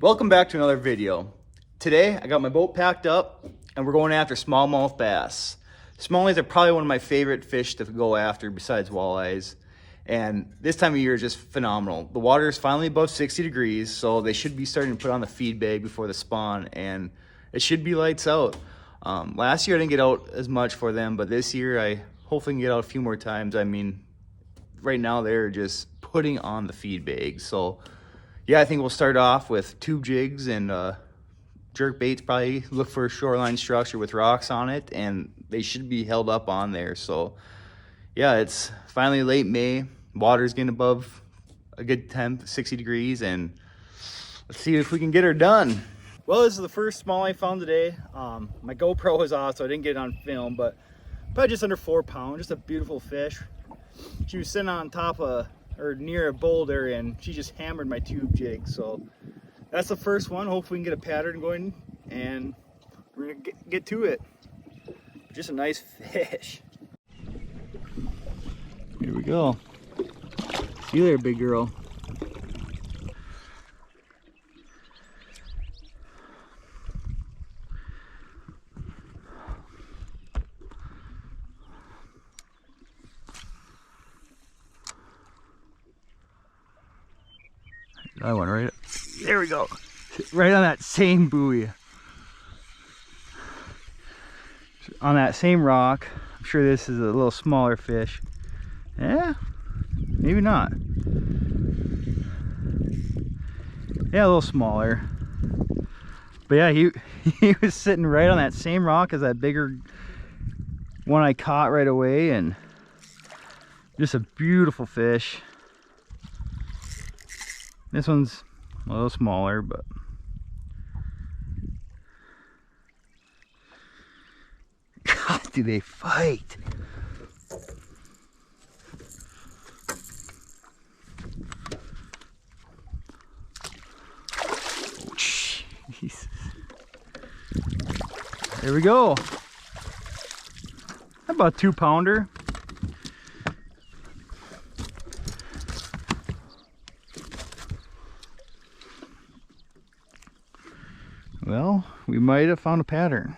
Welcome back to another video. Today I got my boat packed up and we're going after smallmouth bass. Smallies are probably one of my favorite fish to go after besides walleyes. And this time of year is just phenomenal. The water is finally above 60 degrees, so they should be starting to put on the feed bag before the spawn, and it should be lights out. Last year I didn't get out as much for them, but this year I hopefully can get out a few more times. I mean, right now they're just putting on the feed bag. So yeah, I think we'll start off with tube jigs and jerk baits. Probably look for a shoreline structure with rocks on it, and they should be held up on there. So yeah, it's finally late May. Water's getting above a good temp, 60 degrees, and let's see if we can get her done. Well, this is the first small I found today. My GoPro was off, so I didn't get it on film, but probably just under 4 pounds. Just a beautiful fish. She was sitting on top of or near a boulder, and she just hammered my tube jig. So that's the first one. Hopefully we can get a pattern going, and we're gonna get to it. Just a nice fish. Here we go. See you there, big girl. That one right there, we go, right on that same buoy, on that same rock. I'm sure this is a little smaller fish. Yeah, maybe not. Yeah, a little smaller, but yeah, he was sitting right on that same rock as that bigger one I caught right away, and just a beautiful fish. This one's a little smaller, but God, do they fight? Oh, Jesus. There we go. About a 2-pounder. Well, we might have found a pattern.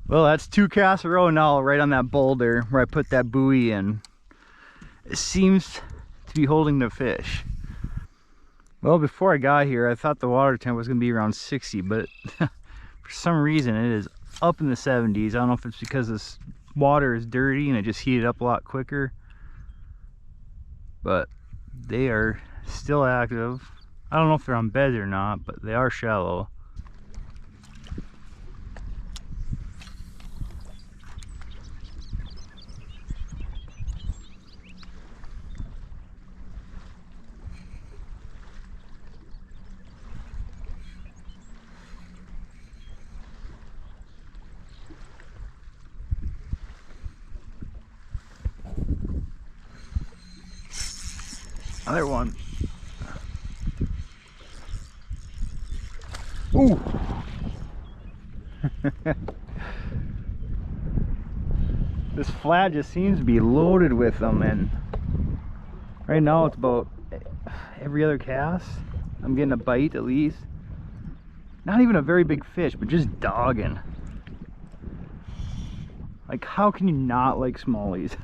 Well, that's 2 casts in a row now, right on that boulder where I put that buoy in. It seems to be holding the fish. Well, before I got here, I thought the water temp was going to be around 60, but for some reason it is up in the 70s. I don't know if it's because this water is dirty and it just heated up a lot quicker, but they are still active. I don't know if they're on beds or not, but they are shallow. Another one. Ooh. This flat just seems to be loaded with them, and right now it's about every other cast I'm getting a bite at least. Not even a very big fish, but just dogging. Like, how can you not like smallies?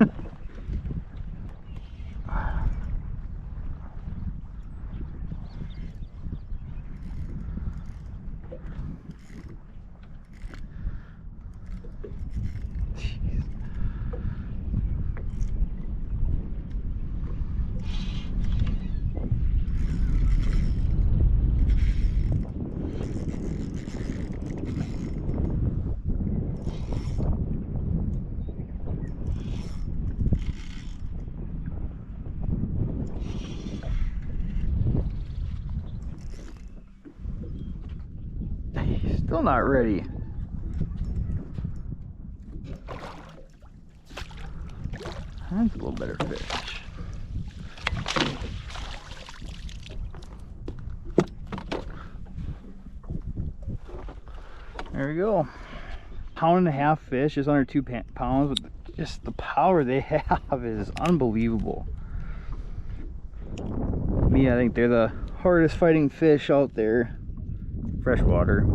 Still not ready. That's a little better fish. There we go. Pound-and-a-half fish, just under 2 pounds. But just the power they have is unbelievable. Me, I think they're the hardest fighting fish out there. Freshwater.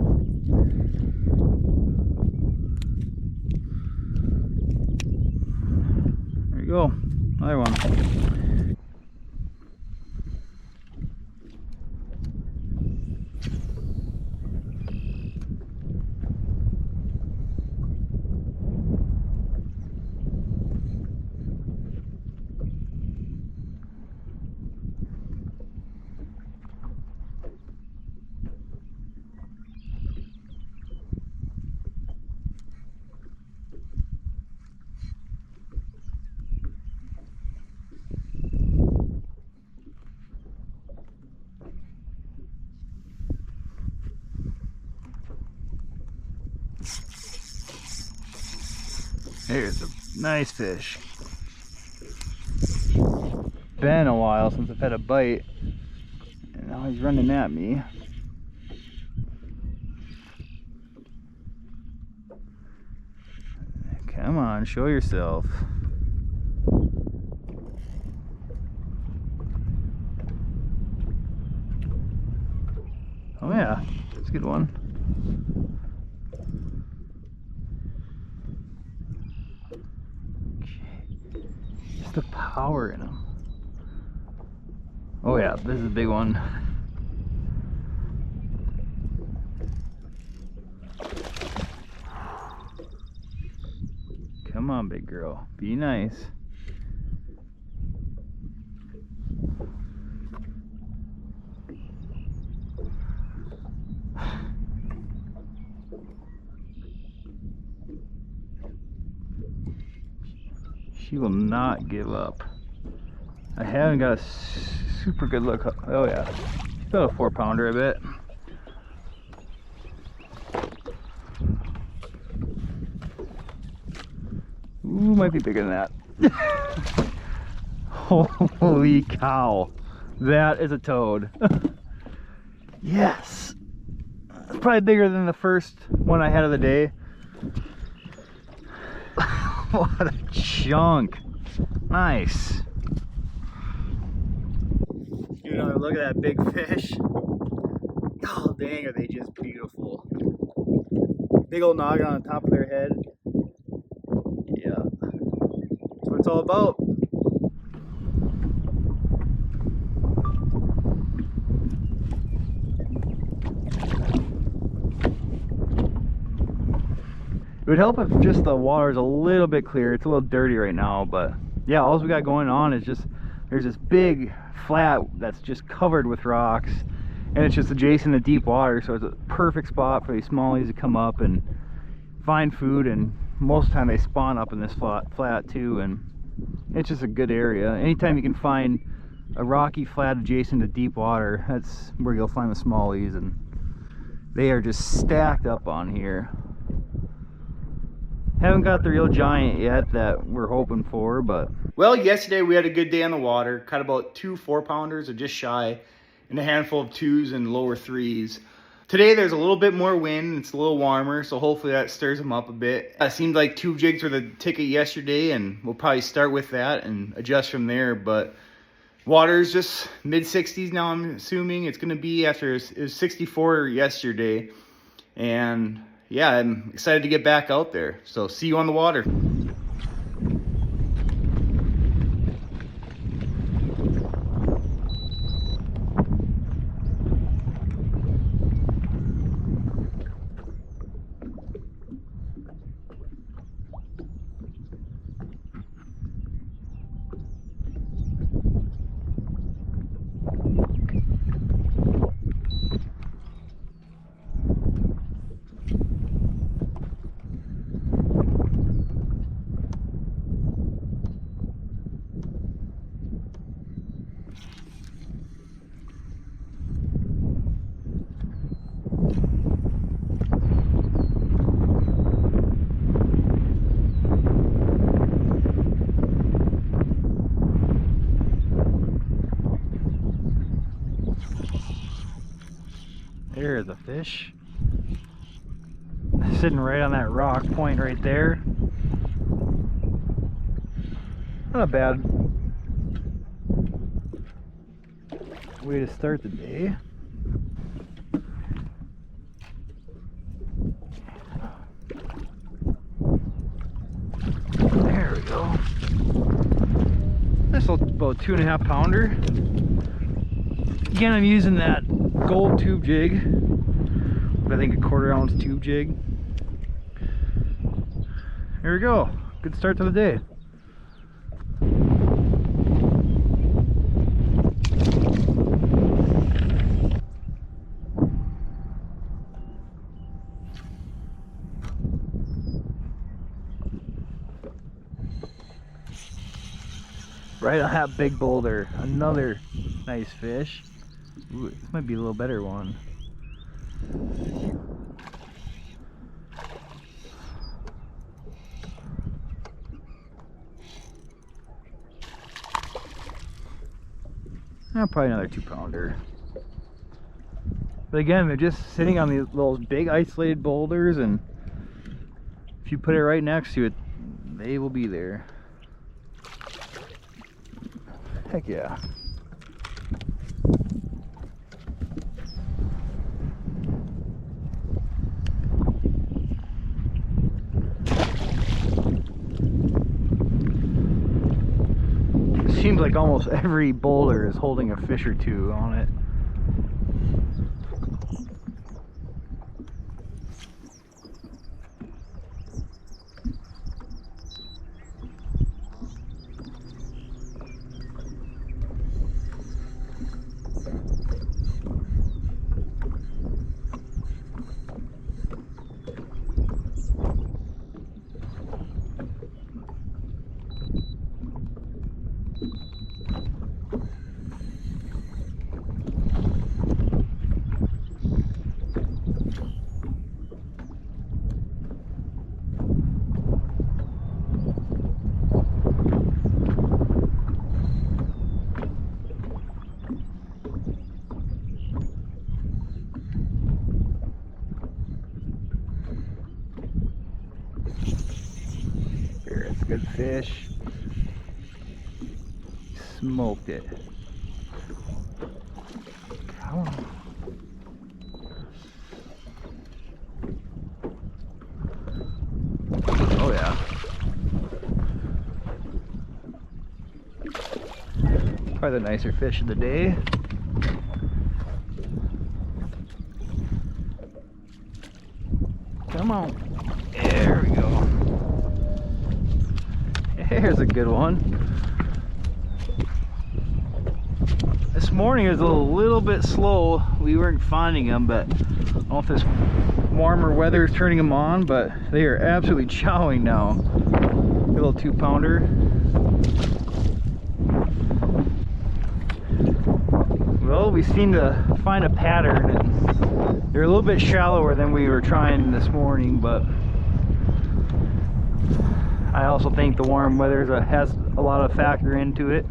There you go. Another one. There's a nice fish. Been a while since I've had a bite, and now he's running at me. Come on, show yourself. Oh yeah, that's a good one. The power in them. Oh yeah, this is a big one. Come on, big girl, be nice. She will not give up. I haven't got a super good look. Oh yeah, she's about a 4-pounder, I bet. Ooh, might be bigger than that. Holy cow, that is a toad. Yes, probably bigger than the first one I had of the day. What a chunk. Nice. Give another look at that big fish. Oh dang, are they just beautiful. Big old noggin on the top of their head. Yeah, that's what it's all about. It would help if just the water is a little bit clear. It's a little dirty right now, but yeah, all we got going on is just there's this big flat that's just covered with rocks, and it's just adjacent to deep water, so it's a perfect spot for these smallies to come up and find food. And most of the time they spawn up in this flat too, and it's just a good area. Anytime you can find a rocky flat adjacent to deep water, that's where you'll find the smallies, and they are just stacked up on here. Haven't got the real giant yet that we're hoping for, but... Well, yesterday we had a good day on the water. Caught about 2 4-pounders, or just shy, and a handful of 2s and lower 3s. Today there's a little bit more wind, it's a little warmer, so hopefully that stirs them up a bit. It seemed like tube jigs were the ticket yesterday, and we'll probably start with that and adjust from there, but... Water is just mid-60s now, I'm assuming. It's going to be after it was 64 yesterday, and... yeah, I'm excited to get back out there. So see you on the water. There's a fish. sitting right on that rock point right there. Not a bad way to start the day. There we go. This is about 2.5 pounder. Again, I'm using that gold tube jig, but I think a 1/4 ounce tube jig. Here we go. Good start to the day. Right on that big boulder. Another nice fish. Ooh, this might be a little better one. Probably another 2 pounder. But again, they're just sitting on these little big isolated boulders, and if you put it right next to it, they will be there. Heck yeah. It seems like almost every boulder is holding a fish or two on it. Good fish. Smoked it. Come on. Oh yeah. Probably the nicer fish of the day. Come on. There we go. Here's a good one. This morning was a little bit slow. We weren't finding them, but I don't know if this warmer weather is turning them on, but they are absolutely chowing now. A little 2 pounder. Well, we seem to find a pattern, and they're a little bit shallower than we were trying this morning, but I also think the warm weather has a lot of factor into it.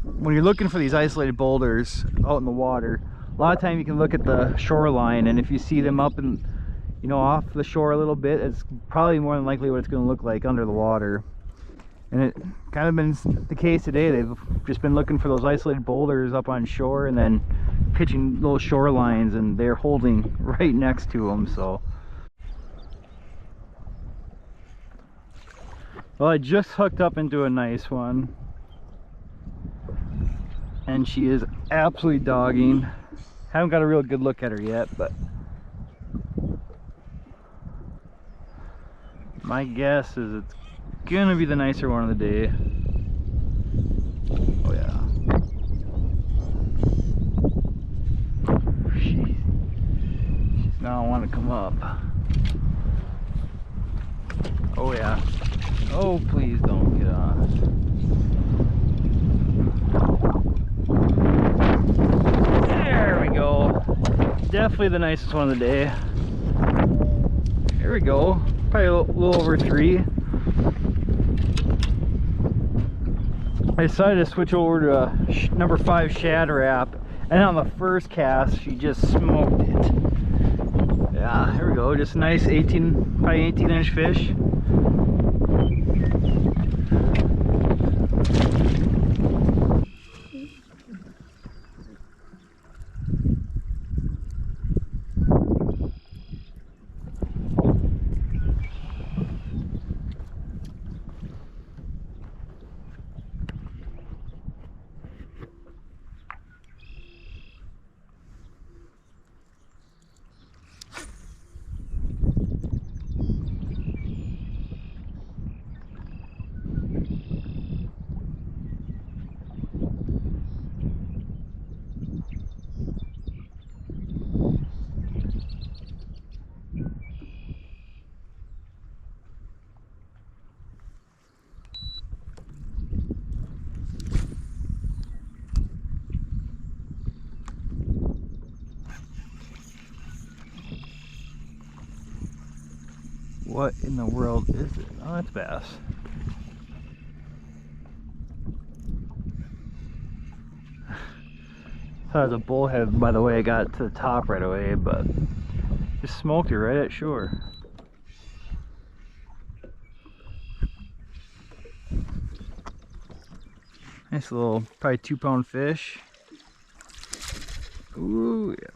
When you're looking for these isolated boulders out in the water, a lot of time you can look at the shoreline, and if you see them up and off the shore a little bit, it's probably more than likely what it's going to look like under the water. And it kind of been the case today. They've just been looking for those isolated boulders up on shore and then pitching those shorelines, and they're holding right next to them. So well, I just hooked up into a nice one, and she is absolutely dogging. Haven't got a real good look at her yet, but my guess is it's gonna be the nicer one of the day. Oh yeah. She's not wanting to come up. Oh yeah. Oh, please don't get on. There we go. Definitely the nicest one of the day. There we go. Probably a little over 3. I decided to switch over to a number 5 shad wrap, and on the first cast she just smoked it. Yeah, here we go. Just a nice 18, probably 18-inch fish. What in the world is it? Oh, that's bass. Thought it was a bullhead by the way I got to the top right away, but just smoked it right at shore. Nice little, probably 2-pound fish. Ooh, yeah.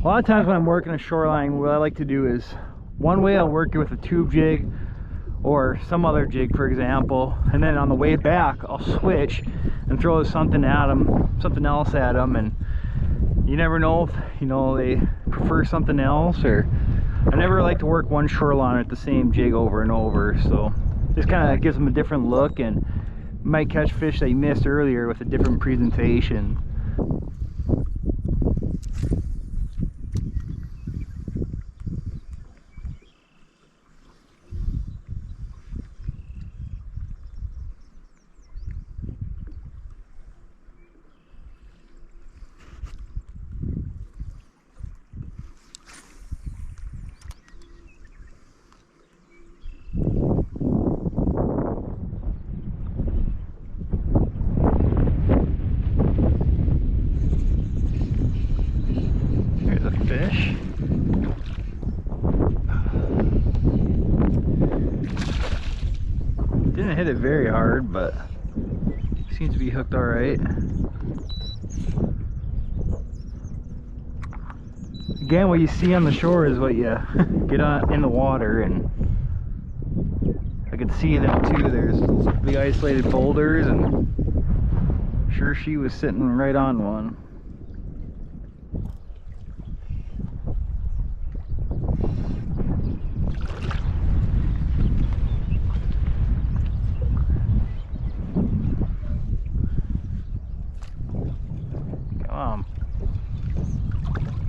A lot of times when I'm working a shoreline, what I like to do is, one way I'll work it with a tube jig or some other jig, for example, and then on the way back I'll switch and throw something else at them, and you never know if they prefer something else. Or I never like to work one shoreline at the same jig over and over, so just kind of gives them a different look and might catch fish that you missed earlier with a different presentation. Fish. Didn't hit it very hard, but seems to be hooked all right. Again, what you see on the shore is what you get on in the water, and I can see them too. There's big isolated boulders, and sure she was sitting right on one.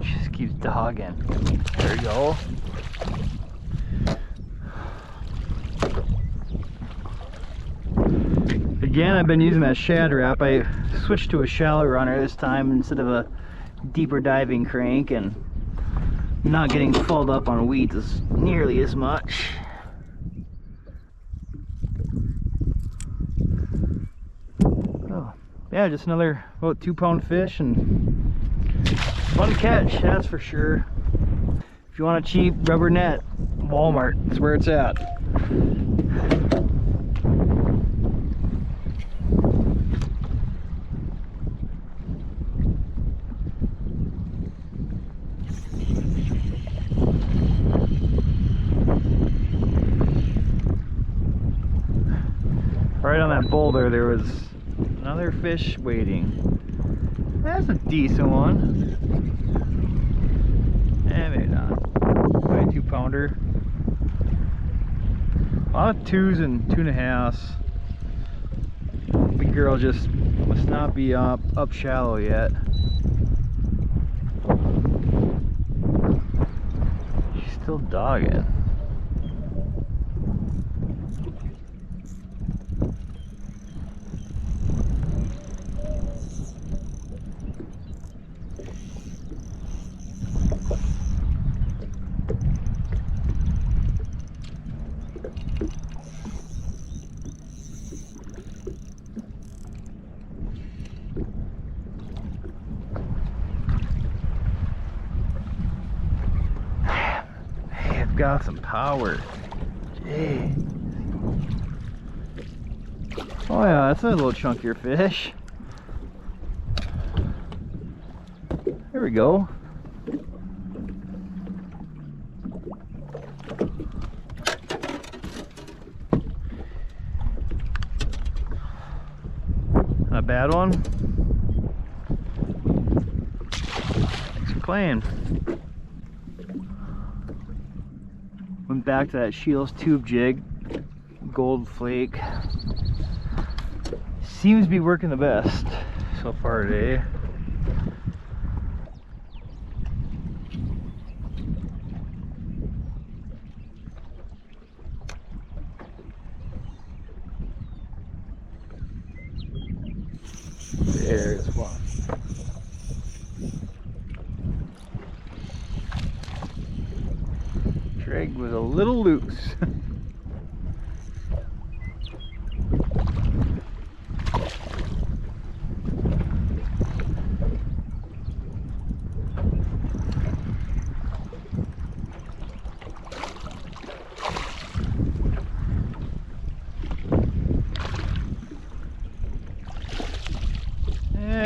Just keeps dogging. There we go. Again, I've been using that shad wrap. I switched to a shallow runner this time instead of a deeper diving crank, and not getting filled up on weeds as nearly as much. Oh, yeah, just another about 2-pound fish, and fun catch, that's for sure. If you want a cheap rubber net, Walmart is where it's at. Right on that boulder there was another fish waiting. That's a decent one. Maybe not. Probably 2-pounder. A lot of 2s and 2.5s. Big girl just must not be up shallow yet. She's still dogging. You've got some power. Gee. Oh yeah, that's a little chunkier fish. There we go. Not a bad one. Thanks for playing. Went back to that Shields tube jig. Gold flake. Seems to be working the best so far today. There's one. Drag was a little loose.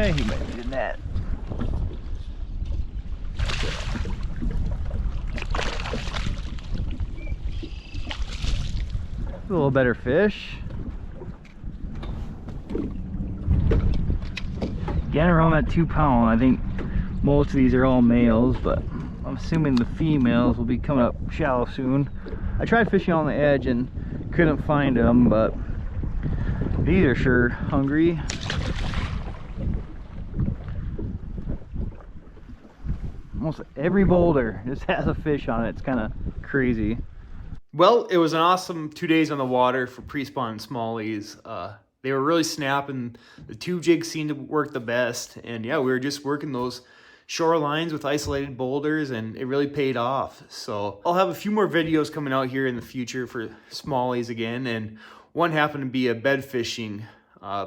He might be in that. A little better fish. Again, around that 2 pound. I think most of these are all males, but I'm assuming the females will be coming up shallow soon. I tried fishing on the edge and couldn't find them, but these are sure hungry. Almost every boulder just has a fish on it. It's kind of crazy. Well, it was an awesome 2 days on the water for pre-spawn smallies. They were really snapping. The tube jig seemed to work the best. And yeah, we were just working those shorelines with isolated boulders, and it really paid off. So I'll have a few more videos coming out here in the future for smallies again. And one happened to be a bed fishing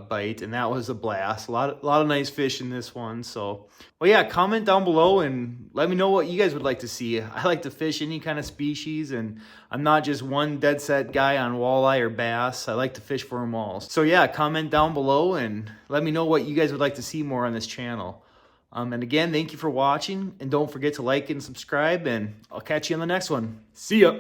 bite, and that was a blast. A lot of nice fish in this one. So well, yeah, comment down below and let me know what you guys would like to see. I like to fish any kind of species, and I'm not just one dead set guy on walleye or bass. I like to fish for them all. So yeah, comment down below and let me know what you guys would like to see more on this channel. And again, thank you for watching, and don't forget to like and subscribe, and I'll catch you on the next one. See ya.